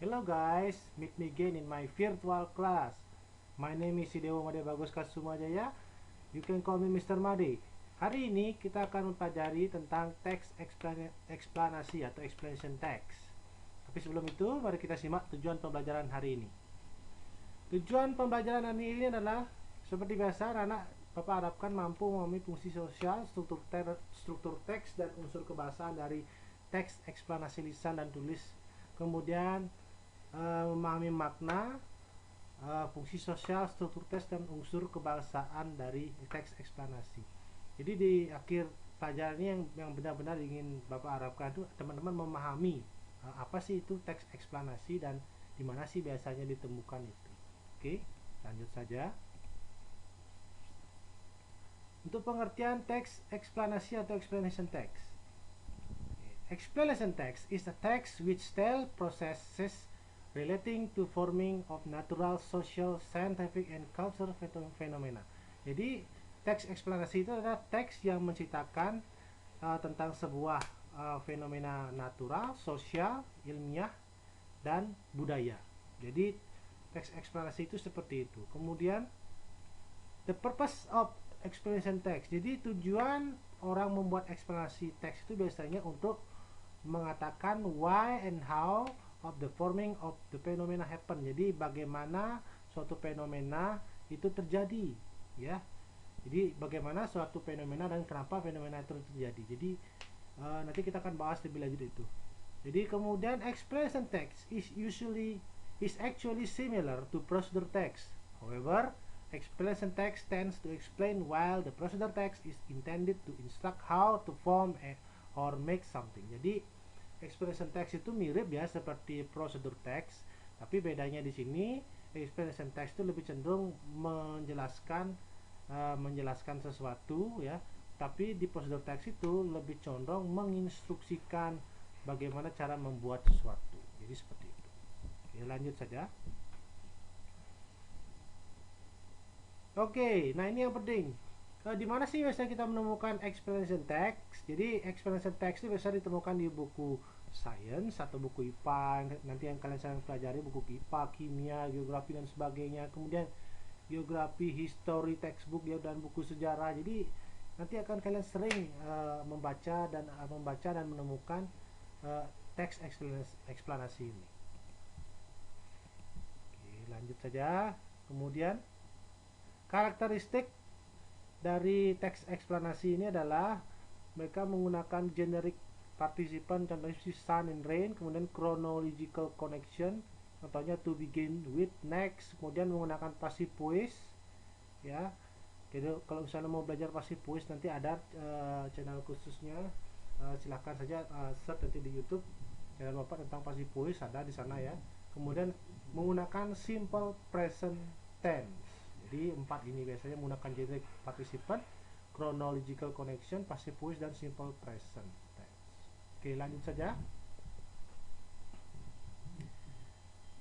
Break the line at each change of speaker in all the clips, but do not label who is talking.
Hello guys, meet me again in my virtual class. My name is Sidewo Made Bagus Kasumajaya. You can call me Mr. Made. Hari ini kita akan mempelajari tentang teks eksplanasi atau explanation text. Tapi sebelum itu, mari kita simak tujuan pembelajaran hari ini. Tujuan pembelajaran hari ini adalah seperti biasa, anak Bapak harapkan mampu memahami fungsi sosial, struktur teks dan unsur kebahasaan dari teks eksplanasi lisan dan tulis. Kemudian memahami makna, fungsi sosial, struktur teks dan unsur kebahasaan dari teks eksplanasi. Jadi di akhir pelajaran ini yang benar-benar ingin Bapak harapkan itu teman-teman memahami apa sih itu teks eksplanasi dan di mana sih biasanya ditemukan itu. Oke, lanjut saja. Untuk pengertian teks eksplanasi atau explanation text. Explanation text is a text which tells processes relating to forming of natural, social, scientific, and cultural phenomena. Jadi teks eksplanasi itu adalah teks yang menceritakan tentang sebuah fenomena natural, sosial, ilmiah, dan budaya. Jadi teks eksplanasi itu seperti itu. Kemudian the purpose of explanation text. Jadi tujuan orang membuat eksplanasi teks itu biasanya untuk mengatakan why and how of the forming of the phenomena happen. Jadi bagaimana suatu fenomena itu terjadi, ya. Jadi bagaimana suatu fenomena dan kenapa fenomena itu terjadi. Jadi nanti kita akan bahas lebih lanjut itu. Jadi kemudian explanation text is actually similar to procedure text. However, explanation text tends to explain while the procedure text is intended to instruct how to form or make something. Jadi explanation text itu mirip ya seperti prosedur text, tapi bedanya di sini explanation text itu lebih cenderung menjelaskan sesuatu ya, tapi di prosedur text itu lebih condong menginstruksikan bagaimana cara membuat sesuatu. Jadi seperti itu. Oke, lanjut saja. Oke, nah ini yang penting. Di mana sih biasanya kita menemukan explanation text? Jadi explanation text itu biasa ditemukan di buku science atau buku IPA, nanti yang kalian sedang pelajari buku IPA, kimia, geografi dan sebagainya. Kemudian geografi, history textbook ya, dan buku sejarah. Jadi nanti akan kalian sering membaca dan menemukan teks eksplanasi ini. Oke, lanjut saja. Kemudian karakteristik dari teks eksplanasi ini adalah mereka menggunakan generic participant, contohnya sun and rain, kemudian chronological connection, contohnya to begin with, next, kemudian menggunakan passive voice ya. Jadi kalau misalnya mau belajar passive voice nanti ada channel khususnya, silahkan saja search nanti di YouTube channel Bapak tentang passive voice, ada di sana ya. Kemudian menggunakan simple present tense. Jadi 4 ini biasanya menggunakan generic participant, chronological connection, passive voice, dan simple present tense. Oke, lanjut saja.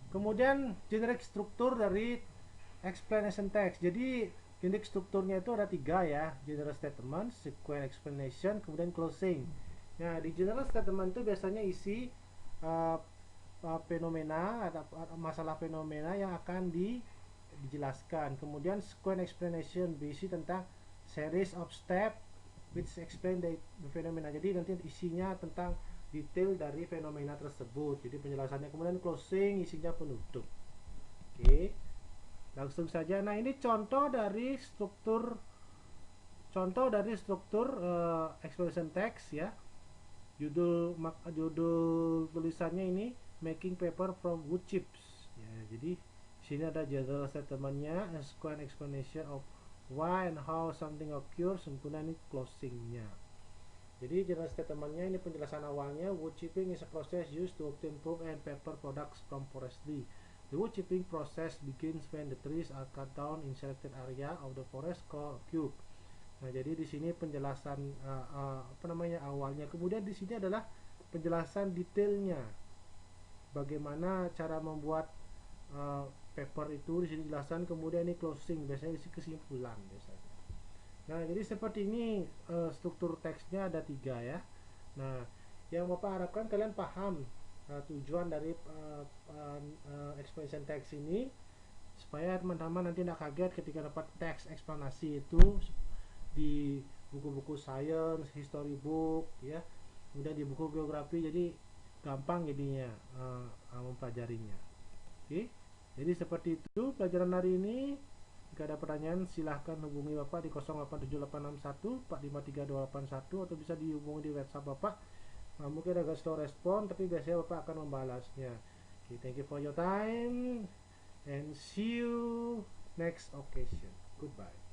Kemudian generic struktur dari explanation text. Jadi generic strukturnya itu ada 3 ya, general statement, sequence explanation, kemudian closing. Nah, di general statement itu biasanya isi fenomena atau masalah fenomena yang akan dijelaskan. Kemudian sequence explanation berisi tentang series of step which explain the phenomena. Jadi nanti isinya tentang detail dari fenomena tersebut. Jadi penjelasannya. Kemudian closing isinya penutup. Oke, langsung saja. Nah, ini contoh dari struktur explanation text ya. Judul tulisannya ini making paper from wood chips ya. Jadi sini ada general statementnya, a sequence explanation of why and how something occurs, kemudian ini closingnya. Jadi general statementnya ini penjelasan awalnya, wood chipping is a process used to obtain pulp and paper products from forestry. The wood chipping process begins when the trees are cut down in selected area of the forest called cube. Nah, jadi di sini penjelasan awalnya. Kemudian di sini adalah penjelasan detailnya, bagaimana cara membuat paper itu di sini dijelaskan. Kemudian ini closing, biasanya isi kesimpulan biasanya. Nah, jadi seperti ini struktur teksnya ada 3 ya. Nah, yang Bapak harapkan kalian paham tujuan dari explanation text ini supaya teman-teman nanti tidak kaget ketika dapat teks eksplanasi itu di buku-buku science, history book, ya, kemudian di buku geografi, jadi gampang jadinya mempelajarinya. Oke, jadi seperti itu pelajaran hari ini. Jika ada pertanyaan silahkan hubungi Bapak di 087861 453281 atau bisa dihubungi di WhatsApp Bapak. Mungkin agak slow respon tapi biasanya Bapak akan membalasnya. Okay, thank you for your time and see you next occasion. Goodbye.